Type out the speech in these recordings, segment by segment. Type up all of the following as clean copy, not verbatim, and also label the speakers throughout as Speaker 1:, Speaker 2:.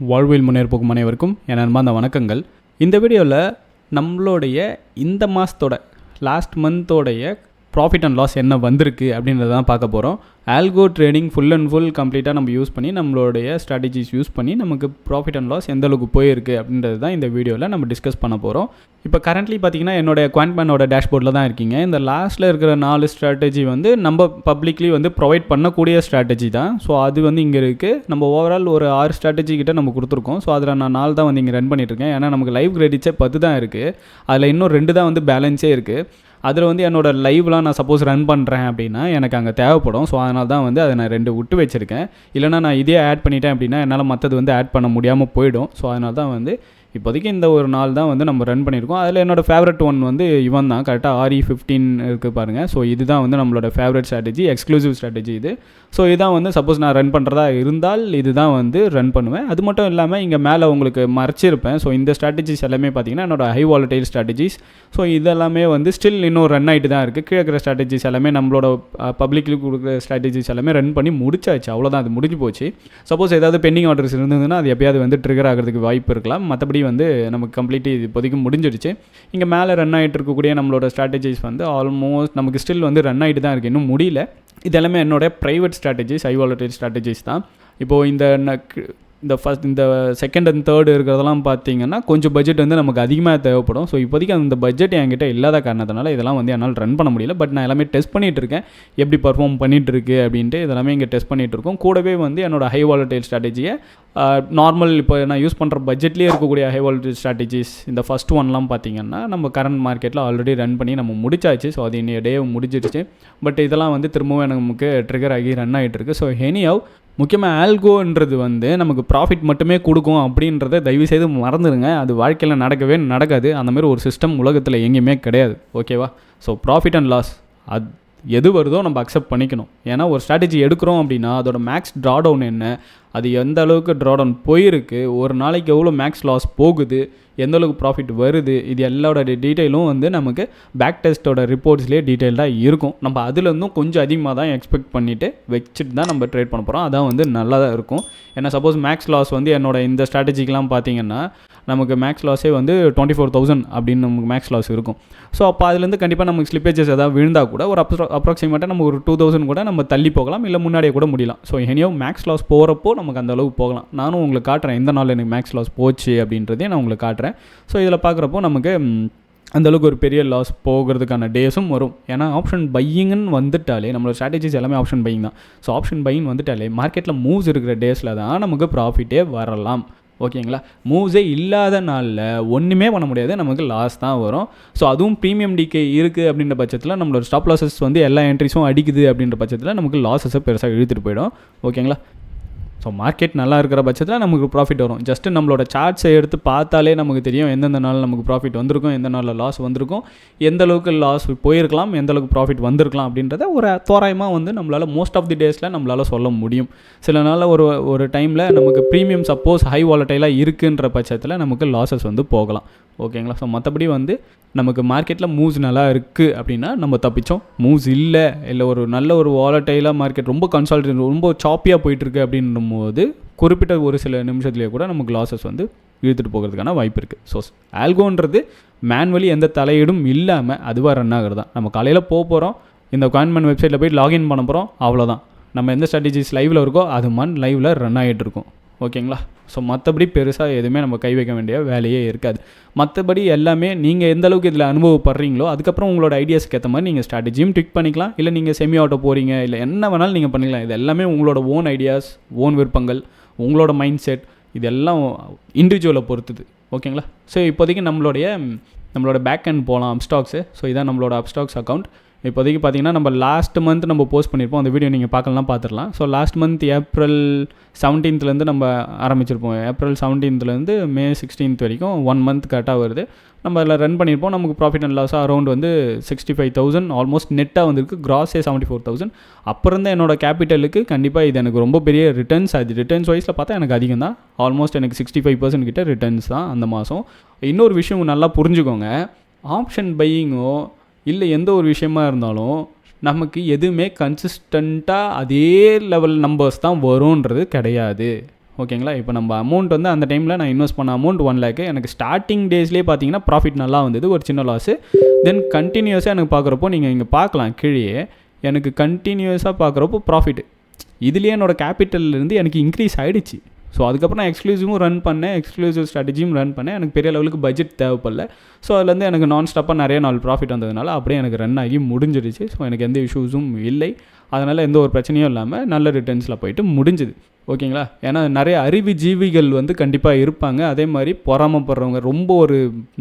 Speaker 1: வாழ்வில் முன்னேற்போக்கும் அனைவருக்கும் என் அன்பார்ந்த வணக்கங்கள். இந்த வீடியோவில் நம்மளுடைய இந்த மாதத்தோட லாஸ்ட் மந்தோடைய ப்ராஃபிட் அண்ட் லாஸ் என்ன வந்திருக்கு அப்படின்றத தான் பார்க்க போகிறோம். Algo trading full and full கம்ப்ளீட்டாக நம்ம யூஸ் பண்ணி நம்மளுடைய ஸ்ட்ராட்டஜிஸ் யூஸ் பண்ணி நமக்கு ப்ராஃபிட் அண்ட் லாஸ் எந்த அளவுக்கு போயிருக்கு அப்படின்றது தான் இந்த வீடியோவில் நம்ம டிஸ்கஸ் பண்ண போகிறோம். இப்போ கரண்ட்லி பார்த்தீங்கன்னா என்னோட குவான்ட்மேனோட டேஷ்போர்டில் தான் இருக்கீங்க. இந்த லாஸ்ட்டில் இருக்கிற 4 ஸ்ட்ராட்டஜி நம்ம பப்ளிக்லி ப்ரொவைட் பண்ணக்கூடிய ஸ்ட்ராட்டஜி தான். ஸோ அது இங்கே இருக்குது. நம்ம ஓவரால் ஒரு 6 ஸ்ட்ராட்டஜி கிட்ட நம்ம கொடுத்துருக்கோம். ஸோ அதில் நான் 4 தான் இங்கே ரன் பண்ணிட்டுருக்கேன். ஏன்னா நமக்கு லைவ் கிரெடிட்ஸே 10 தான் இருக்குது. அதில் இன்னும் 2 தான் பேலன்ஸே இருக்குது. அதில் என்னோடய லைவ்லாம் நான் சப்போஸ் ரன் பண்ணுறேன் அப்படின்னா எனக்கு அங்கே தேவைப்படும். ஸோ அதனால தான் அதை நான் 2 விட்டு வச்சுருக்கேன். இல்லைனா நான் இதே ஆட் பண்ணிட்டேன் அப்படின்னா என்னால் மற்றது ஆட் பண்ண முடியாமல் போயிடும். ஸோ அதனால தான் இப்போதைக்கு இந்த ஒரு நாள் தான் நம்ம ரன் பண்ணியிருக்கோம். அதில் என்னோடய ஃபேவரட் ஒன் இவன் தான். கரெக்டாக RE15 இருக்குது பாருங்கள். ஸோ இதுதான் நம்மளோட ஃபேவரட் ஸ்ட்ராட்டஜி, எக்ஸ்க்ளூசிவ் ஸ்ட்ராட்டஜி இது. ஸோ இதான் சப்போஸ் நான் ரன் பண்ணுறதா இருந்தால் இதுதான் ரன் பண்ணுவேன். அது மட்டும் இல்லாமல் இங்கே மேலே உங்களுக்கு மறைச்சிருப்பேன். ஸோ இந்த ஸ்ட்ராட்டஜிஸ் எல்லாமே பார்த்தீங்கன்னா என்னோட ஹை வாலடைல் ஸ்ட்ராட்டஜிஸ். ஸோ இதெல்லாமே ஸ்டில் இன்னும் ரன் ஆகிட்டு தான் இருக்குது. கீழே இருக்கிற ஸ்ட்ராட்டஜிஸ் எல்லாமே நம்மளோட பப்ளிக்லி கொடுக்குற ஸ்ட்ராட்டஜிஸ் எல்லாமே ரன் பண்ணி முடிச்சாச்சு. அவ்வளோதான், அது முடிஞ்சு போச்சு. சப்போஸ் ஏதாவது பெண்டிங் ஆர்டர்ஸ் இருந்ததுன்னா அது எப்பயாவது ட்ரிகர் ஆகிறதுக்கு வாய்ப்பு இருக்கலாம். மற்றபடி நமக்கு கம்ப்ளீட் இப்போதைக்கு முடிஞ்சிடுச்சு. இங்கே மேலே ரன் ஆகிட்டு இருக்கக்கூடிய நம்மளோட ஸ்ட்ராட்டஜிஸ் ஆல்மோஸ்ட் நமக்கு ஸ்டில் ரன் ஆகிட்டு தான் இருக்குது, இன்னும் முடியல. இது எல்லாமே என்னோட private strategies, high volatile strategies தான். இப்போது இந்த செகண்ட் அண்ட் தேர்டு இருக்கிறதெல்லாம் பார்த்தீங்கன்னா கொஞ்சம் பட்ஜெட் நமக்கு அதிகமாக தேவைப்படும். ஸோ இப்போதைக்கு அந்த பட்ஜெட் என்கிட்ட இல்லாத காரணத்தினால இதெல்லாம் என்னால் ரன் பண்ண முடியல. பட் நான் எல்லாமே டெஸ்ட் பண்ணிகிட்டு இருக்கேன், எப்படி பர்ஃபார்ம் பண்ணிகிட்டு இருக்கு அப்படின்ட்டு இதெல்லாமே இங்கே டெஸ்ட் பண்ணிகிட்டு இருக்கோம். கூடவே என்னோட ஹை வாலடைல் ஸ்ட்ராட்டஜியை நார்மல் இப்போ நான் யூஸ் பண்ணுற பட்ஜெட்லேயே இருக்கக்கூடிய ஹை வாலடைல் ஸ்ட்ராட்டஜிஸ் இந்த ஃபஸ்ட் ஒன்லாம் பார்த்தீங்கன்னா நம்ம கரண்ட் மார்க்கெட்டில் ஆல்ரெடி ரன் பண்ணி நம்ம முடிச்சாச்சு. ஸோ அது இன்னைய டே முடிஞ்சிடுச்சு. பட் இதெல்லாம் திரும்பவும் நமக்கு ட்ரிகர் ஆகி ரன் ஆகிட்டு இருக்கு. ஸோ எனிஹவ் முக்கியமாக ஆல்கோன்றது நமக்கு ப்ராஃபிட் மட்டுமே கொடுக்கும் அப்படின்றத தயவுசெய்து மறந்துடுங்க. அது வாழ்க்கையில் நடக்கவே நடக்காது. அந்தமாதிரி ஒரு சிஸ்டம் உலகத்தில் எங்கேயுமே கிடையாது. ஓகேவா? ஸோ ப்ராஃபிட் அண்ட் லாஸ் அது எது வருதோ நம்ம அக்செப்ட் பண்ணிக்கணும். ஏன்னா ஒரு ஸ்ட்ராட்டஜி எடுக்கிறோம் அப்படின்னா அதோட மேக்ஸ் ட்ராடவுன் என்ன, அது எந்த அளவுக்கு ட்ராடவுன் போயிருக்கு, ஒரு நாளைக்கு எவ்வளோ மேக்ஸ் லாஸ் போகுது, எந்த அளவுக்கு ப்ராஃபிட் வருது, இது எல்லாரோட டீட்டெயிலும் நமக்கு பேக் டெஸ்ட்டோட ரிப்போர்ட்ஸ்லேயே டீட்டெயில்டாக இருக்கும். நம்ம அதுலேருந்தும் கொஞ்சம் அதிகமாக தான் எக்ஸ்பெக்ட் பண்ணிவிட்டு வச்சுட்டு தான் நம்ம ட்ரேட் பண்ண போகிறோம். அதான் நல்லா தான் இருக்கும். ஏன்னா சப்போஸ் மேக்ஸ் லாஸ் என்னோட இந்த ஸ்ட்ராட்டஜிக்கெலாம் பார்த்தீங்கன்னா நமக்கு மேக்ஸ் லாஸே 24,000 அப்படின்னு நமக்கு மேக்ஸ் லாஸ் இருக்கும். ஸோ அப்போ அதுலேருந்து கண்டிப்பாக நமக்கு ஸ்லிப்பேஜஸ் ஏதாவது விழுந்தால் கூட ஒரு அப்ராக்சிமேட்டாக நம்ம ஒரு 2,000 கூட நம்ம தள்ளி போகலாம், இல்லை முன்னாடியே கூட முடியலாம். ஸோ எனியோ மேக்ஸ் லாஸ் போகிறப்போ நமக்கு அந்த அளவுக்கு போகலாம். நானும் உங்களுக்கு காட்டுறேன் எந்த நாள் எனக்கு மேக்ஸ் லாஸ் போச்சு அப்படின்றதே நான் உங்களுக்கு காட்டுறேன். ஸோ இதில் பார்க்குறப்போ நமக்கு அந்தளவுக்கு ஒரு பெரிய லாஸ் போகிறதுக்கான டேஸும் வரும். ஏன்னா ஆப்ஷன் பையிங்னு வந்துட்டாலே நம்மளோட ஸ்ட்ராட்டஜிஸ் எல்லாமே ஆப்ஷன் பையிங் தான். ஸோ ஆப்ஷன் பையிங் வந்துட்டாலே மார்க்கெட்டில் மூவ்ஸ் இருக்கிற டேஸில் தான் நமக்கு ப்ராஃபிட்டே வரலாம். ஓகேங்களா? மூவ்ஸே இல்லாத நாளில் ஒன்றுமே பண்ண முடியாது, நமக்கு லாஸ் தான் வரும். ஸோ அதுவும் ப்ரீமியம் டிகே இருக்குது அப்படின்ற பட்சத்தில் நம்மளோட ஸ்டாப் லாஸஸ் எல்லா என்ட்ரிஸும் அடிக்குது அப்படின்ற பட்சத்தில் நமக்கு லாஸஸை பெருசாக இழுத்துட்டு போயிடும். ஓகேங்களா? ஸோ மார்க்கெட் நல்லா இருக்கிற பட்சத்தில் நமக்கு ப்ராஃபிட் வரும். ஜஸ்ட்டு நம்மளோட சார்ட்ஸை எடுத்து பார்த்தாலே நமக்கு தெரியும் எந்தெந்த நாளில் நமக்கு ப்ராஃபிட் வந்திருக்கும், எந்த நாளில் லாஸ் வந்திருக்கும், எந்த அளவுக்கு லாஸ் போயிருக்கலாம், எந்த அளவுக்கு ப்ராஃபிட் வந்திருக்கலாம் அப்படின்றத ஒரு தோராயமாக நம்மளால் மோஸ்ட் ஆஃப் தி டேஸில் நம்மளால் சொல்ல முடியும். சில நாளில் ஒரு டைமில் நமக்கு ப்ரீமியம் சப்போஸ் ஹை வாலடைலாக இருக்குன்ற பட்சத்தில் நமக்கு லாஸஸ் போகலாம். ஓகேங்களா? ஸோ மற்றபடி நமக்கு மார்க்கெட்டில் மூவ்ஸ் நல்லா இருக்குது அப்படின்னா நம்ம தப்பிச்சோம். மூவ்ஸ் இல்லை ஒரு நல்ல ஒரு வாலடைலாக மார்க்கெட் ரொம்ப கன்சால்டேட் ரொம்ப சாப்பியாக போயிட்டுருக்கு அப்படின்னும்போது குறிப்பிட்ட ஒரு சில நிமிஷத்துலேயே கூட நமக்கு லாஸஸ் இழுத்துட்டு போகிறதுக்கான வாய்ப்பு இருக்குது. ஸோ ஆல்கோன்றது மேனுவலி எந்த தலையீடும் இல்லாமல் அதுவாக ரன் ஆகிறது தான். நம்ம காலையில் போகிறோம், இந்த காயின்மேன் வெப்சைட்டில் போய் லாகின் பண்ண போகிறோம், அவ்வளோதான். நம்ம எந்த ஸ்ட்ராட்டஜிஸ் லைவில் இருக்கோ அது லைவில் ரன் ஆகிட்டு இருக்கும். ஓகேங்களா? ஸோ மற்றபடி பெருசாக எதுவுமே நம்ம கை வைக்க வேண்டிய வேலையே இருக்காது. மற்றபடி எல்லாமே நீங்கள் எந்த அளவுக்கு இதில் அனுபவப்படுறீங்களோ அதுக்கப்புறம் உங்களோட ஐடியாஸ்க்கு ஏற்ற மாதிரி நீங்கள் ஸ்ட்ராட்டஜியும் ட்விக் பண்ணிக்கலாம். இல்லை நீங்கள் செமி ஆட்டோ போகிறீங்க, இல்லை என்ன வேணாலும் நீங்கள் பண்ணிக்கலாம். இது எல்லாமே உங்களோட ஓன் ஐடியாஸ், ஓன் விருப்பங்கள், உங்களோட மைண்ட் செட், இதெல்லாம் இண்டிவிஜுவலை பொறுத்துது. ஓகேங்களா? ஸோ இப்போதைக்கு நம்மளோட பேக் அண்ட் போகலாம் அப்ஸ்டாக்ஸு. ஸோ இதான் நம்மளோட அப்ஸ்டாக்ஸ் அக்கௌண்ட். இப்போதைக்கு பார்த்தீங்கன்னா நம்ம லாஸ்ட் மந்த் நம்ம போஸ்ட் பண்ணியிருப்போம். அந்த வீடியோ நீங்கள் பார்க்கலாம், பார்த்துடலாம். ஸோ லாஸ்ட் மந்த் April 17 நம்ம ஆரம்பிச்சிருப்போம். April 17 May 16 வரைக்கும் 1 மந்த் கரெக்டாக வருது. நம்ம அதில் ரன் பண்ணியிருப்போம். நமக்கு ப்ராஃபிட் அண்ட் லாஸாக அரௌண்ட் 65,000 ஆல்மோஸ்ட் நெட்டாக வந்திருக்கு. கிராஸே 74,000. அப்புறம் தான் என்னோட கேபிட்டலுக்கு கண்டிப்பாக இது எனக்கு ரொம்ப பெரிய ரிட்டர்ன்ஸ். அது ரிட்டர்ன்ஸ் வைஸில் பார்த்தா எனக்கு அதிகம் தான். ஆல்மோஸ்ட் எனக்கு 65% கிட்ட ரிட்டர்ன்ஸ் தான் அந்த மாதம். இன்னொரு விஷயம் நல்லா புரிஞ்சுக்கோங்க, ஆப்ஷன் பையிங்கோ இல்லை எந்த ஒரு விஷயமா இருந்தாலும் நமக்கு எதுவுமே கன்சிஸ்டண்ட்டாக அதே லெவல் நம்பர்ஸ் தான் வரும்ன்றது கிடையாது. ஓகேங்களா. இப்போ நம்ம அமௌண்ட் வந்து அந்த டைமில் நான் இன்வெஸ்ட் பண்ண அமௌண்ட் 1 lakh, எனக்கு ஸ்டார்டிங் டேஸ்லேயே பார்த்தீங்கன்னா ப்ராஃபிட் நல்லா வந்தது, ஒரு சின்ன லாஸு. தென் கண்டினியூஸாக எனக்கு பார்க்குறப்போ நீங்கள் இங்கே பார்க்கலாம் கீழே, எனக்கு கண்டினியூஸாக பார்க்குறப்போ ப்ராஃபிட் இதுலேயே என்னோடய கேபிட்டல்லேருந்து எனக்கு இன்க்ரீஸ் ஆகிடுச்சு. ஸோ அதுக்கப்புறம் நான் எக்ஸ்க்ளூசிவும் ரன் பண்ணேன், எக்ஸ்க்ளூசிவ் ஸ்ட்ராட்டஜியும் ரன் பண்ணேன். எனக்கு பெரிய லெவலுக்கு பட்ஜெட் தேவைப்படல. ஸோ அதுலேருந்து எனக்கு நான் ஸ்டாப்பாக நிறைய நாள் ப்ராஃபிட் வந்ததுனால அப்படியே எனக்கு ரன் ஆகி முடிஞ்சிடுச்சு. ஸோ எனக்கு எந்த இஷ்யூஸும் இல்லை, அதனால் எந்த ஒரு பிரச்சனையும் இல்லாமல் நல்ல ரிட்டர்ன்ஸில் போயிட்டு முடிஞ்சுது. ஓகேங்களா. ஏன்னா நிறைய அறிவு ஜீவிகள் வந்து கண்டிப்பாக இருப்பாங்க. அதே மாதிரி பொறாமப்படுறவங்க, ரொம்ப ஒரு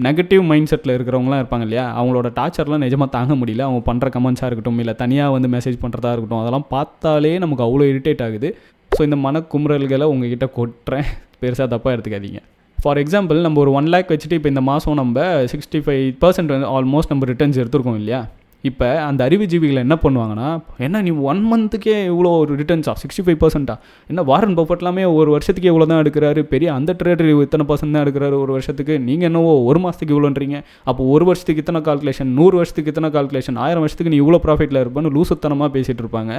Speaker 1: நெகட்டிவ் மைண்ட் செட்டில் இருக்கிறவங்களாம் இருப்பாங்க இல்லையா, அவங்களோட டார்ச்சர்லாம் நிஜமாக தாங்க முடியல. அவங்க பண்ணுற கமெண்ட்ஸாக இருக்கட்டும், இல்லை தனியாக வந்து மெசேஜ் பண்ணுறதா இருக்கட்டும், அதெல்லாம் பார்த்தாலே நமக்கு அவ்வளோ இரிட்டேட் ஆகுது. ஸோ இந்த மனக்குமுறல்களை உங்ககிட்ட கொட்டுறேன், பெருசாக தப்பாக எடுத்துக்காதீங்க. ஃபார் எக்ஸாம்பிள், நம்ம ஒரு 1 lakh வச்சுட்டு இப்போ இந்த மாதம் நம்ம 65% வந்து ஆல்மோஸ்ட் நம்ம ரிட்டர்ன்ஸ் எடுத்துருக்கோம் இல்லையா. இப்போ அந்த அறிவுஜீவிகளை என்ன பண்ணுவாங்கன்னா, என்ன நீ 1 monthக்கே இவ்வளோ ஒரு ரிட்டர்ன்ஸா 65%, என்ன வாரன் பஃபெட்லாமே ஒரு வருஷத்துக்கு இவ்வளோ தான் எடுக்கிறாரு, பெரிய அந்த ட்ரேடர் இத்தனை % தான் எடுக்கிறாரு ஒரு வருஷத்துக்கு, நீங்கள் என்னவோ ஒரு மாதத்துக்கு இவ்வளோன்றீங்க, அப்போ ஒரு வருஷத்துக்கு இத்தனை கால்குலேஷன், 100 வருஷத்துக்கு இத்தனை கால்குலேஷன், 1000 வருஷத்துக்கு நீ இவ்வளோ ப்ராஃபிட்டில் இருப்பேன்னு லூசுத்தனமாக பேசிகிட்டு இருப்பாங்க.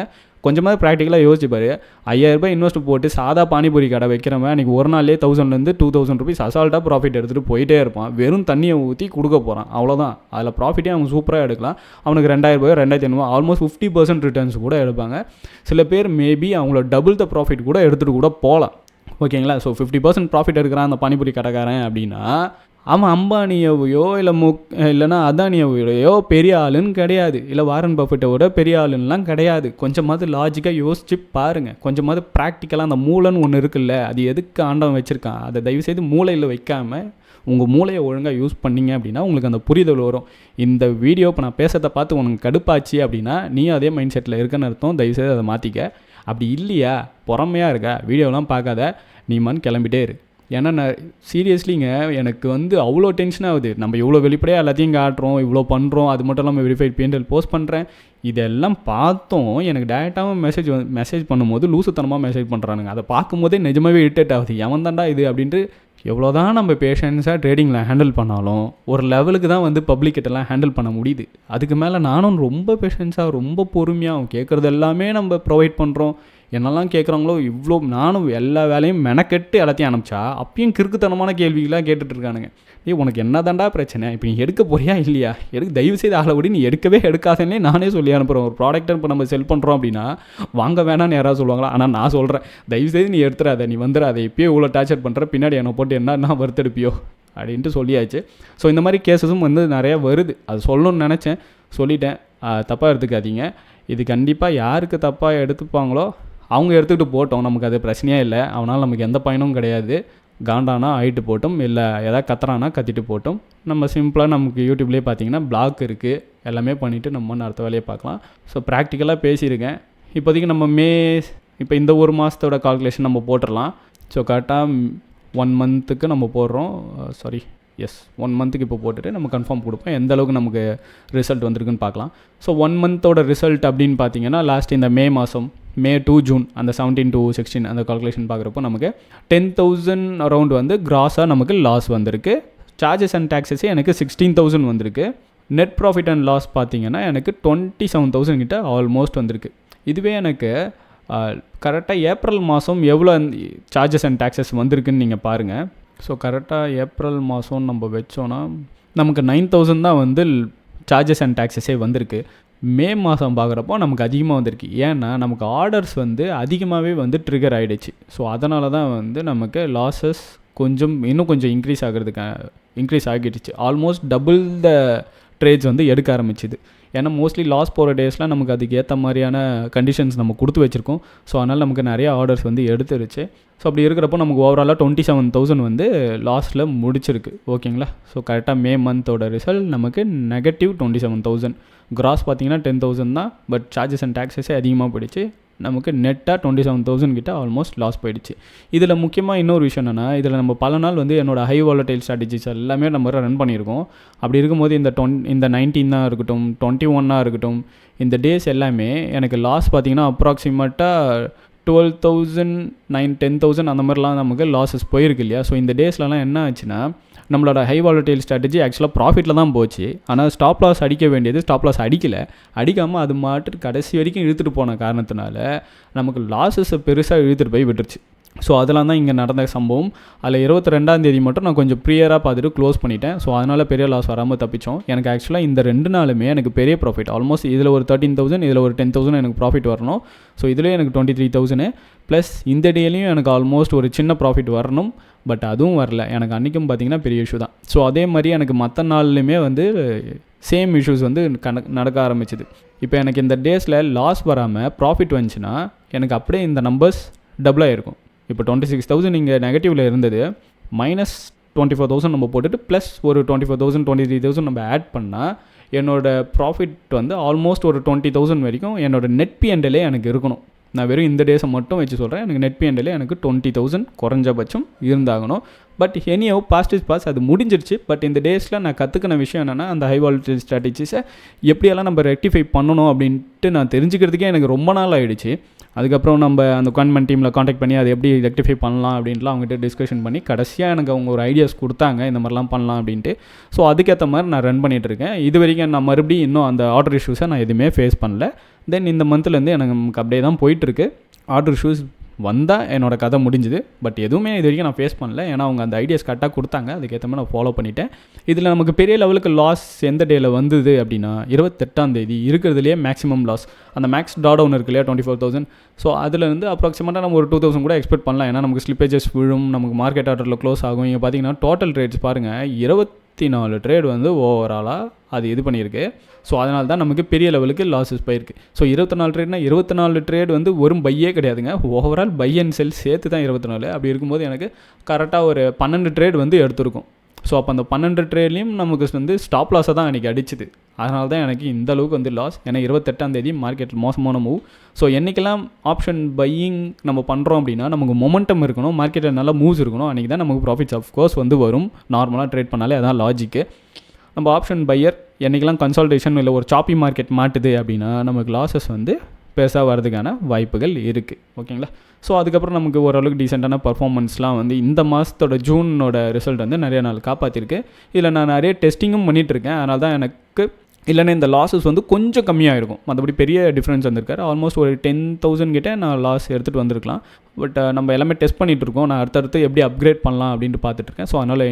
Speaker 1: கொஞ்சமாக ப்ராக்டிக்கலாக யோசிச்சு பாரு. 5000 ரூபாய் இன்வெஸ்ட் போட்டு சாதா பானிபூரி கடை வைக்கிறவன் அன்றைக்கி ஒரு நாள்லேயே 1000 to 2000 rupees அசால்ட்டாக ப்ராஃபிட் எடுத்துகிட்டு போயிட்டே இருப்பான். வெறும் தண்ணியை ஊற்றி கொடுக்க போகிறான், அவ்வளோதான். அதில் ப்ராஃபிட்டே அவன் சூப்பராக எடுக்கலாம். அவனுக்கு 2000 ரூபாய் 2500 ஆல்மோஸ்ட் 50% ரிட்டர்ன்ஸ் கூட எடுப்பாங்க. சில பேர் மேபி அவங்களோட டபுள் த ப்ராஃபிட் கூட எடுத்துகிட்டு கூட போகலாம். ஓகேங்களா. ஸோ 50% ப்ராஃபிட் எடுக்கிறான் அந்த பானிபூரி கடைக்காரன் அப்படின்னா, அவன் அம்பானியவையோ இல்லைனா அதானியவையோ பெரிய ஆளுன்னு கிடையாது, இல்லை வாரன் பஃபெட்டோட பெரிய ஆளுன்னெலாம் கிடையாது. கொஞ்சமாவது லாஜிக்காக யோசிச்சு பாருங்கள். கொஞ்சமாவது ப்ராக்டிக்கலாக அந்த மூளைன்னு ஒன்று இருக்குல்ல, அது எதுக்கு ஆண்டவன் வச்சுருக்கான், அதை தயவுசெய்து மூளையில் வைக்காமல் உங்கள் மூளையை ஒழுங்காக யூஸ் பண்ணிங்க அப்படின்னா உங்களுக்கு அந்த புரிதல் வரும். இந்த வீடியோ இப்போ நான் பேசுகிறத பார்த்து உனக்கு கடுப்பாச்சு அப்படின்னா நீ அதே மைண்ட் செட்டில் இருக்குன்னு அர்த்தம். தயவுசெய்து அதை மாற்றிக்க. அப்படி இல்லையா, பொறாமையாக இருக்கா, வீடியோலாம் பார்க்காத, நீ கிளம்பிட்டே இரு. ஏன்னா நான் சீரியஸ்லிங்க எனக்கு வந்து அவ்வளோ டென்ஷன் ஆகுது. நம்ம இவ்வளோ வெளிப்படையாக எல்லாத்தையும் காட்டுறோம், இவ்வளோ பண்ணுறோம், அது மட்டும் இல்லாமல் வெரிஃபைட் பிஎன்எல் போஸ்ட் பண்ணுறேன், இதெல்லாம் பார்த்தோம் எனக்கு டேரெக்டாகவும் மெசேஜ் பண்ணும்போது லூசுத்தனமாக மெசேஜ் பண்ணுறானுங்க. அதை பார்க்கும்போதே நிஜமாகவே இரிட்டேட் ஆகுது. எவன் தாண்டா இது அப்படின்ட்டு. எவ்வளோ தான் நம்ம பேஷன்ஸாக ட்ரேடிங்கில் ஹேண்டில் பண்ணாலும் ஒரு லெவலுக்கு தான் வந்து பப்ளிக்கிட்டலாம் ஹேண்டில் பண்ண முடியுது. அதுக்கு மேலே நானும் ரொம்ப பேஷன்ஸாக ரொம்ப பொறுமையாக கேட்குறது எல்லாமே நம்ம ப்ரொவைட் பண்ணுறோம். என்னெல்லாம் கேட்குறாங்களோ இவ்வளோ நானும் எல்லா வேலையும் மெனக்கெட்டு எல்லாத்தையும் அனுப்பிச்சா அப்பயும் கிறுக்குத்தனமான கேள்விகளாக கேட்டுட்ருக்கானுங்க. உனக்கு என்ன தாண்டா பிரச்சனை, இப்போ நீ எடுக்க போறியா இல்லையா, தயவுசெய்து ஆளை விட நீ எடுக்கவே எடுக்காதேன்னே நானே சொல்லி அனுப்புகிறேன். ஒரு ப்ராடக்ட்டை இப்போ நம்ம செல் பண்ணுறோம் அப்படின்னா வாங்க வேணான்னு யாராவது சொல்லுவாங்களா, ஆனால் நான் சொல்கிறேன் தயவுசெய்து நீ எடுத்துடாத, நீ வந்துடாத, இப்போயே இவ்வளோ டார்ச்சர் பண்ணுற, பின்னாடி என்னை போட்டு என்ன வறுத்தெடுப்பியோ அப்படின்ட்டு சொல்லியாச்சு. ஸோ இந்த மாதிரி கேஸஸும் வந்து நிறையா வருது. அது சொல்லணும்னு நினச்சேன், சொல்லிட்டேன், தப்பாக எடுத்துக்காதீங்க. இது கண்டிப்பாக யாருக்கு தப்பாக எடுத்துப்பாங்களோ அவங்க எடுத்துக்கிட்டு போட்டோம், நமக்கு அது பிரச்சனையே இல்லை. அவனால் நமக்கு எந்த பயனும் கிடையாது. காண்டானா ஆகிட்டு போட்டும், இல்லை எதாவது கத்துறானா கத்திட்டு போட்டும். நம்ம சிம்பிளாக நமக்கு யூடியூப்லேயே பார்த்தீங்கன்னா பிளாக் இருக்குது, எல்லாமே பண்ணிவிட்டு நம்ம அடுத்த வேலையை பார்க்கலாம். ஸோ ப்ராக்டிக்கலாக பேசியிருக்கேன். இப்போதைக்கு நம்ம இப்போ இந்த ஒரு மாதத்தோட கால்குலேஷன் நம்ம போட்டுடலாம். ஸோ கரெக்டாக 1 monthக்கு நம்ம போடுறோம். 1 monthக்கு இப்போ போட்டுட்டு நம்ம கன்ஃபார்ம் கொடுப்போம், எந்த அளவுக்கு நமக்கு ரிசல்ட் வந்திருக்குன்னு பார்க்கலாம். ஸோ 1 monthோட ரிசல்ட் அப்படின்னு பார்த்தீங்கன்னா லாஸ்ட் இந்த மே to June அந்த 17 to 16 அந்த கால்குலேஷன் பார்க்குறப்போ நமக்கு 10,000 அரௌண்ட் வந்து கிராஸாக நமக்கு லாஸ் வந்திருக்கு. சார்ஜஸ் அண்ட் டேக்ஸஸே எனக்கு 16,000 வந்திருக்கு. நெட் ப்ராஃபிட் அண்ட் லாஸ் பார்த்தீங்கன்னா எனக்கு 27,000 கிட்ட ஆல்மோஸ்ட் வந்திருக்கு. இதுவே எனக்கு கரெக்டாக ஏப்ரல் மாதம் எவ்வளோ சார்ஜஸ் அண்ட் டேக்ஸஸ் வந்திருக்குன்னு நீங்கள் பாருங்கள். ஸோ கரெக்டாக ஏப்ரல் மாதம் நம்ம வச்சோன்னா நமக்கு 9,000 தான் வந்து சார்ஜஸ் அண்ட் டேக்ஸஸே வந்திருக்கு. மே மாதம் பார்க்குறப்போ நமக்கு அதிகமாக வந்திருக்கு. ஏன்னா நமக்கு ஆர்டர்ஸ் வந்து அதிகமாகவே வந்து ட்ரிகர் ஆகிடுச்சு. ஸோ அதனால தான் வந்து நமக்கு லாஸஸ் இன்னும் கொஞ்சம் இன்க்ரீஸ் ஆகிடுச்சு. ஆல்மோஸ்ட் டபுள் த ட்ரேட்ஸ் வந்து எடுக்க ஆரம்பிச்சிது. ஏன்னா மோஸ்ட்லி லாஸ் போகிற டேஸில் நமக்கு அதுக்கு ஏற்ற மாதிரியான கண்டிஷன்ஸ் நம்ம கொடுத்து வச்சுருக்கோம். ஸோ அதனால் நமக்கு நிறைய ஆர்டர்ஸ் வந்து எடுத்துருச்சு. ஸோ அப்படி இருக்கிறப்போ நமக்கு ஓவராலாக 27,000 வந்து லாஸில் முடிச்சிருக்கு. ஓகேங்களா. ஸோ கரெக்டாக மே மந்தோட ரிசல்ட் நமக்கு நெகட்டிவ் 27,000. கிராஸ் பார்த்தீங்கன்னா 10,000 தான், பட் சார்ஜஸ் அண்ட் டேக்ஸஸே அதிகமாக போயிடுச்சு. நமக்கு நெட்டாக 27,000 கிட்ட ஆல்மோஸ்ட் லாஸ் போயிடுச்சு. இதில் முக்கியமாக இன்னொரு விஷயம் என்னென்னா, இதில் நம்ம பல நாள் வந்து என்னோடய ஹை வாலடைல் ஸ்ட்ராட்டஜிஸ் எல்லாமே நம்ம ரன் பண்ணியிருக்கோம். அப்படி இருக்கும்போது இந்த 19 இருக்கட்டும், 21 இருக்கட்டும், இந்த டேஸ் எல்லாமே எனக்கு லாஸ் பார்த்திங்கன்னா அப்ராக்சிமேட்டாக 12,000 10,000 அந்த மாதிரிலாம் நமக்கு லாஸஸ் போயிருக்கு இல்லையா. ஸோ இந்த டேஸ்லலாம் என்ன ஆச்சுன்னா, நம்மளோட ஹை வாலடைல் ஸ்ட்ராட்டஜி ஆக்சுவலாக ப்ராஃபிட்டில் தான் போச்சு. ஆனால் ஸ்டாப் லாஸ் அடிக்க வேண்டியது ஸ்டாப் லாஸ் அடிக்காமல் அது மாட்டு கடைசி வரைக்கும் இழுத்துட்டு போன காரணத்தினால நமக்கு லாஸஸை பெருசாக இழுத்துட்டு போய் விட்டுருச்சு. ஸோ அதெல்லாம் தான் இங்கே நடந்த சம்பவம். அதில் 22ஆம் தேதி மட்டும் நான் கொஞ்சம் ப்ரியராக பார்த்துட்டு க்ளோஸ் பண்ணிட்டேன். ஸோ அதனால் பெரிய லாஸ் வராமல் தப்பிச்சோம். எனக்கு ஆக்சுவலாக இந்த 2 நாளுமே எனக்கு பெரிய ப்ராஃபிட். ஆல்மோஸ்ட் இதில் ஒரு 13,000, இதில் ஒரு 10,000 எனக்கு ப்ராஃபிட் வரணும். ஸோ இதுலேயே எனக்கு 23,000 ப்ளஸ் இந்த டேலையும் எனக்கு ஆல்மோஸ்ட் ஒரு சின்ன ப்ராஃபிட் வரணும். பட் அதுவும் வரல. எனக்கு அன்றைக்கும் பார்த்திங்கன்னா பெரிய இஷ்யூ தான். ஸோ அதே மாதிரி எனக்கு மற்ற நாள்லையுமே வந்து சேம் இஷ்யூஸ் வந்து நடக்க ஆரம்பிச்சிது. இப்போ எனக்கு இந்த டேஸில் லாஸ் வராமல் ப்ராஃபிட் வந்துச்சுன்னா எனக்கு அப்படியே இந்த நம்பர்ஸ் டபுளாக இருக்கும். இப்போ 26,000 இங்கே நெகட்டிவில் இருந்தது, -24,000 நம்ம போட்டுட்டு ப்ளஸ் ஒரு 24,000 23,000 நம்ம ஆட் பண்ணால் என்னோடய ப்ராஃபிட் வந்து ஆல்மோஸ்ட் ஒரு 20,000 வரைக்கும் என்னோடய நெட் P&L எனக்கு இருக்கணும். நான் வெறும் இந்த டேஸை மட்டும் வச்சு சொல்கிறேன். எனக்கு நெட் P&L எனக்கு 20,000 குறைஞ்சபட்சம் இருந்தாகணும். பட் எனியோ பாஸ்ட் இஸ் பாஸ், அது முடிஞ்சிருச்சு. பட் இந்த டேஸில் நான் கற்றுக்கின விஷயம் என்னென்னா, அந்த ஹை வாலட்டிலிட்டி ஸ்ட்ராட்டஜிஸை எப்படியெல்லாம் நம்ம ரெக்டிஃபை பண்ணணும் அப்படின்ட்டு நான் தெரிஞ்சுக்கிறதுக்கே எனக்கு ரொம்ப நாள் ஆகிடுச்சு. அதுக்கப்புறம் நம்ம அந்த கவர்மெண்ட் டீமில் காண்டாக்ட் பண்ணி அதை எப்படி ரெக்டிஃபை பண்ணலாம் அப்படின்ட்டுலாம் அவங்ககிட்ட டிஸ்கஷன் பண்ணி கடைசியாக எனக்கு அவங்க ஒரு ஐடியாஸ் கொடுத்தாங்க, இந்த மாதிரிலாம் பண்ணலாம் அப்படின்ட்டு. ஸோ அதுக்கேற்ற மாதிரி நான் ரன் பண்ணிகிட்ருக்கேன். இது வரைக்கும் நான் மறுபடியும் இன்னும் அந்த ஆர்டர் இஷ்யூஸை நான் எதுவுமே ஃபேஸ் பண்ணல. தென் இந்த மந்த்லேருந்து எனக்கு அப்படியே தான் போயிட்டுருக்கு. ஆர்டர் இஷ்யூஸ் வந்தால் என்னோடய கதை முடிஞ்சுது. பட் எதுவுமே இது வரைக்கும் நான் ஃபேஸ் பண்ணல. ஏன்னா அவங்க அந்த ஐடியாஸ் கரெக்டாக கொடுத்தாங்க, அதுக்கேற்ற மாதிரி நான் ஃபாலோ பண்ணிட்டேன். இதில் நமக்கு பெரிய லெவலுக்கு லாஸ் எந்த டேயில் வந்தது அப்படின்னா 28ஆம் தேதி இருக்கிறதுலேயே மேக்ஸிமம் லாஸ். அந்த மேக்ஸ் ட்ராடவுன் இருக்கு இல்லையா 24,000. ஸோ அதுலேருந்து அப்ராக்சிமேட்டாக நம்ம ஒரு 2,000 கூட எக்ஸ்பெக்ட் பண்ணலாம். ஏன்னா நமக்கு ஸ்லிப்பேஜஸ் விழும், நமக்கு மார்க்கெட் ஆர்டரில் க்ளோஸ் ஆகும். இங்கே பார்த்தீங்கன்னா டோட்டல் ட்ரேட்ஸ் பாருங்கள், 24 ட்ரேட் வந்து ஓவராலாக அது இது பண்ணியிருக்கு. ஸோ அதனால தான் நமக்கு பெரிய லெவலுக்கு லாஸஸ் போயிருக்கு. ஸோ 24 ட்ரேட்னா 24 ட்ரேட் வந்து வெறும் பையே கிடையாதுங்க. ஓவரால் பை அண்ட் செல் சேர்த்து தான் 24. அப்படி இருக்கும்போது எனக்கு கரெக்டாக ஒரு 12 ட்ரேட் வந்து எடுத்திருக்கும். ஸோ அப்போ அந்த 12 ட்ரேட்லேயும் நமக்கு வந்து ஸ்டாப் லாஸை தான் எனக்கு அடிச்சுது. அதனால தான் எனக்கு இந்த அளவுக்கு வந்து லாஸ். ஏன்னா 28ஆம் தேதி மார்க்கெட்டில் மோசமான மூவ். ஸோ என்றைக்கெல்லாம் ஆப்ஷன் பையிங் நம்ம பண்ணுறோம் அப்படின்னா நமக்கு மொமெண்டம் இருக்கணும், மார்க்கெட்டில் நல்லா மூவ்ஸ் இருக்கணும். அன்றைக்கி தான் நமக்கு ப்ராஃபிட்ஸ் ஆஃப்கோர்ஸ் வந்து வரும். நார்மலாக ட்ரேட் பண்ணாலே அதான் லாஜிக்கு. நம்ம ஆப்ஷன் பையர் என்றைக்கெல்லாம் கன்சால்டேஷன் இல்லை ஒரு சாப்பி மார்க்கெட் மாட்டுது அப்படின்னா நமக்கு லாஸஸ் வந்து பெருசாக வரதுக்கான வாய்ப்புகள் இருக்குது. ஓகேங்களா? ஸோ அதுக்கப்புறம் நமக்கு ஓரளவுக்கு டீசெண்டான பர்ஃபார்மன்ஸ்லாம் வந்து இந்த மாதத்தோட ஜூனோட ரிசல்ட் வந்து நிறைய நாள் காப்பாற்றிருக்கு. இதில் நான் நிறைய டெஸ்டிங்கும் பண்ணிகிட்ருக்கேன். அதனால தான் எனக்கு இல்லைன்னா இந்த லாஸஸ் வந்து கொஞ்சம் கம்மியாக இருக்கும். மற்றபடி பெரிய டிஃப்ரென்ஸ் வந்திருக்காரு. ஆல்மோஸ்ட் ஒரு 10,000 கிட்டே நான் லாஸ் எடுத்துகிட்டு வந்திருக்கலாம். பட் நம்ம எல்லாமே டெஸ்ட் பண்ணிகிட்ருக்கோம். நான் அடுத்தடுத்து எப்படி அப்கிரேட் பண்ணலாம் அப்படின்ட்டு பார்த்துட்ருக்கேன். ஸோ அதனால்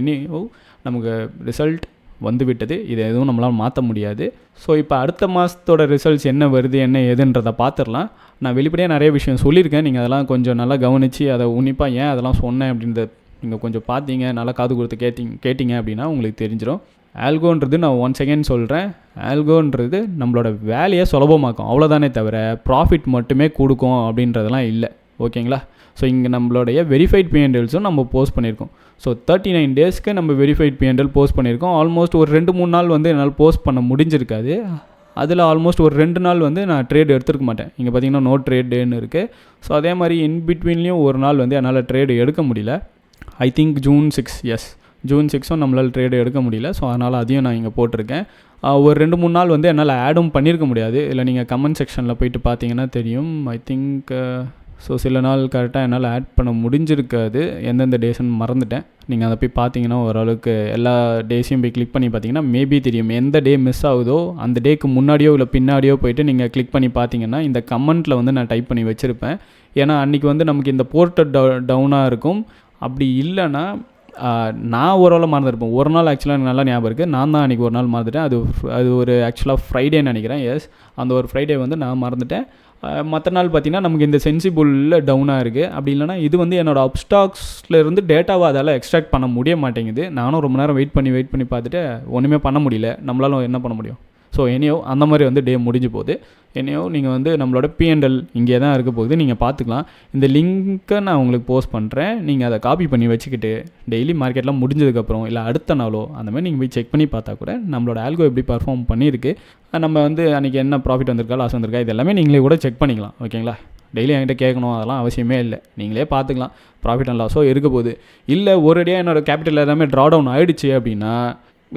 Speaker 1: நமக்கு ரிசல்ட் வந்து விட்டது. இதை எதுவும் நம்மளால் மாற்ற முடியாது. ஸோ இப்போ அடுத்த மாதத்தோட ரிசல்ட்ஸ் என்ன வருது என்ன ஏதுன்றதை பார்த்துடலாம். நான் வெளிப்படையாக நிறைய விஷயம் சொல்லியிருக்கேன். நீங்கள் அதெல்லாம் கொஞ்சம் நல்லா கவனித்து அதை உன்னிப்பாக ஏன் அதெல்லாம் சொன்னேன் அப்படின்றத நீங்கள் கொஞ்சம் பார்த்தீங்க, நல்லா காது கொடுத்து கேட்டிங்க அப்படின்னா உங்களுக்கு தெரிஞ்சிடும். ஆல்கோன்றது நான் ஒன் செகண்ட் சொல்கிறேன். ஆல்கோன்றது நம்மளோட வேலையை சுலபமாக்கும், அவ்வளோதானே தவிர ப்ராஃபிட் மட்டுமே கொடுக்கும் அப்படின்றதெல்லாம் இல்லை. ஓகேங்களா? ஸோ இங்கே நம்மளுடைய வெரிஃபைட் P&Lஸும் நம்ம போஸ்ட் பண்ணியிருக்கோம். ஸோ 39 டேஸ்க்கு நம்ம வெரிஃபைட் P&L போஸ்ட் பண்ணியிருக்கோம். ஆல்மோஸ்ட் ஒரு 2-3 நாள் வந்து என்னால் போஸ்ட் பண்ண முடிஞ்சிருக்காது. அதில் ஆல்மோஸ்ட் ஒரு 2 நாள் வந்து நான் ட்ரேட் எடுத்துருக்க மாட்டேன். இங்கே பார்த்தீங்கன்னா நோ ட்ரேட் டேன்னு இருக்குது. ஸோ அதே மாதிரி இன்பிட்வீன்லேயும் ஒரு நாள் வந்து என்னால் ட்ரேடு எடுக்க முடியல. ஐ திங்க் June 6, June 6 நம்மளால் ட்ரேடு எடுக்க முடியல. ஸோ அதனால் அதையும் நான் இங்கே போட்டிருக்கேன். ஒரு 2-3 நாள் வந்து என்னால் ஆடும் பண்ணியிருக்க முடியாது. இல்லை நீங்கள் கமெண்ட் செக்ஷனில் போயிட்டு பார்த்தீங்கன்னா தெரியும். ஐ திங்க் ஸோ சில நாள் கரெக்டாக என்னால் ஆட் பண்ண முடிஞ்சிருக்காது. எந்தெந்த டேஸ்ன்னு மறந்துட்டேன். நீங்கள் அதை போய் பார்த்தீங்கன்னா ஓரளவுக்கு எல்லா டேஸையும் போய் கிளிக் பண்ணி பார்த்தீங்கன்னா மேபி தெரியும். எந்த டே மிஸ் ஆகுதோ அந்த டேக்கு முன்னாடியோ இல்லை பின்னாடியோ போய்ட்டு நீங்கள் கிளிக் பண்ணி பார்த்தீங்கன்னா இந்த கமெண்ட்டில் வந்து நான் டைப் பண்ணி வச்சுருப்பேன். ஏன்னா அன்றைக்கி வந்து நமக்கு இந்த போர்ட்டல் டவுனாக இருக்கும். அப்படி இல்லைன்னா நான் ஒரு நாள் மறந்துருப்பேன். ஒரு நாள் ஆக்சுவலாக எனக்கு நல்லா ஞாபகம் இருக்குது. நான் தான் அன்றைக்கி ஒரு நாள் மறந்துட்டேன். அது ஒரு ஆக்சுவலாக ஃப்ரைடேன்னு நினைக்கிறேன். அந்த ஒரு ஃப்ரைடே வந்து நான் மறந்துட்டேன். மற்ற நாள் பார்த்திங்கன்னா நமக்கு இந்த சென்சிபிளில் டவுனாக இருக்குது. அப்படி இல்லைனா இது வந்து என்னோடய அப்ஸ்டாக்ஸில் இருந்து டேட்டாவை அதால் எக்ஸ்ட்ராக்ட் பண்ண முடிய மாட்டேங்குது. நானும் ரொம்ப நேரம் வெயிட் பண்ணி பார்த்துட்டு ஒன்றுமே பண்ண முடியல. நம்மளால் என்ன பண்ண முடியும்? ஸோ எனியோ அந்த மாதிரி வந்து டே முடிஞ்சு போகுது. எனியோ நீங்கள் வந்து நம்மளோட P&L இங்கே தான் இருக்க போகுது, நீங்கள் பார்த்துக்கலாம். இந்த லிங்க்கை நான் உங்களுக்கு போஸ்ட் பண்ணுறேன். நீங்கள் அதை காப்பி பண்ணி வச்சுக்கிட்டு டெய்லி மார்க்கெட்லாம் முடிஞ்சதுக்கப்புறம் இல்லை அடுத்த நாளோ அந்த மாதிரி நீங்கள் போய் செக் பண்ணி பார்த்தா கூட நம்மளோட ஆல்கோ எப்படி பர்ஃபார்ம் பண்ணியிருக்கு, நம்ம வந்து அன்றைக்கி என்ன ப்ராஃபிட் வந்திருக்கா லாஸ் வந்திருக்கா இது எல்லாமே நீங்களே கூட செக் பண்ணிக்கலாம். ஓகேங்களா? டெய்லி என்கிட்ட கேட்கணும் அதெல்லாம் அவசியமே இல்லை. நீங்களே பார்த்துக்கலாம் ப்ராஃபிட் அண்ட் லாஸோ இருக்க போகுது. இல்லை ஒரேடியாக என்னோடய கேபிட்டல் எல்லாமே ட்ரா டவுன் ஆகிடுச்சு அப்படின்னா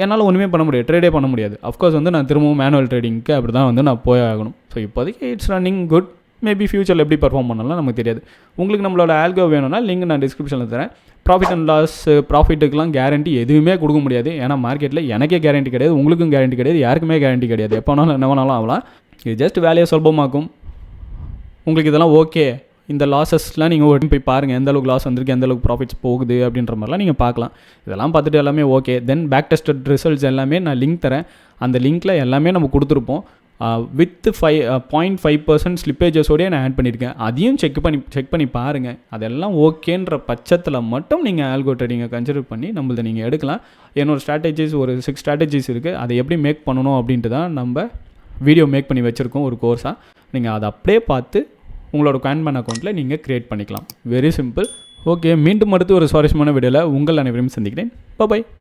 Speaker 1: என்னால் ஒன்றுமே பண்ண முடியாது, ட்ரேடே பண்ண முடியாது. அஃப்கோர்ஸ் வந்து நான் திரும்பவும் மேனுவல் ட்ரேடிங்க்கு அப்படி தான் வந்து நான் போய் ஆகணும். ஸோ இப்போதைக்கு இட்ஸ் ரன்னிங் குட். மேபி ஃபியூச்சரில் எப்படி பர்ஃபார்ம் பண்ணலாம் நமக்கு தெரியாது. உங்களுக்கு நம்மளோட ஆல்கோ வேணும்னா லிங்க் நான் டிஸ்கிரிப்ஷனில் தரேன். ப்ராஃபிட் அண்ட் லாஸ் ப்ராஃபிட்டுக்கெலாம் கேரண்டி எதுவுமே கொடுக்க முடியாது. ஏன்னா மார்க்கெட்டில் எனக்கே கேரண்டி கிடையாது, உங்களுக்கும் கேரண்டி கிடையாது, யாருக்குமே கேரண்டி கிடையாது. எப்போ வேணாலும் என்ன வேணாலும் ஆகலாம். இது ஜஸ்ட் வேலையை சுலபமாக்கும். உங்களுக்கு இதெல்லாம் ஓகே இந்த லாஸஸ்லாம் நீங்கள் ஒரு போய் பாருங்கள், எந்த அளவுக்கு லாஸ் வந்திருக்கு, எந்த அளவுக்கு ப்ராஃபிட்ஸ் போகுது அப்படின்ற மாதிரிலாம் நீங்கள் பார்க்கலாம். இதெல்லாம் பார்த்துட்டு எல்லாமே okay. Then back tested results எல்லாமே நான் லிங்க் தரேன். அந்த லிங்க்கில் எல்லாமே நம்ம கொடுத்துருப்போம். வித் 0.5% ஸ்லிப்பேஜஸோடய நான் ஆட் பண்ணியிருக்கேன். அதையும் செக் பண்ணி பாருங்கள். அதெல்லாம் ஓகேன்ற பட்சத்தில் மட்டும் நீங்கள் ஆல்கோ ட்ரேடிங்கை கன்சிடர் பண்ணி நம்மளதை நீங்கள் எடுக்கலாம். என்னோட ஸ்ட்ராட்டஜிஸ் ஒரு 6 ஸ்ட்ராட்டஜிஸ் இருக்குது. அதை எப்படி மேக் பண்ணணும் அப்படின்ட்டு தான் நம்ம வீடியோ மேக் பண்ணி வச்சுருக்கோம் ஒரு கோர்ஸாக. நீங்கள் அதை அப்படியே பார்த்து உங்களோட காயின்மேன் அக்கௌண்ட்டில் நீங்கள் க்ரியேட் பண்ணிக்கலாம். Very simple. ஓகே, மீண்டும் அடுத்து ஒரு சுவாரஸ்யமான வீடியோவில் உங்கள் அனைவரையும் சந்திக்கிறேன். பை.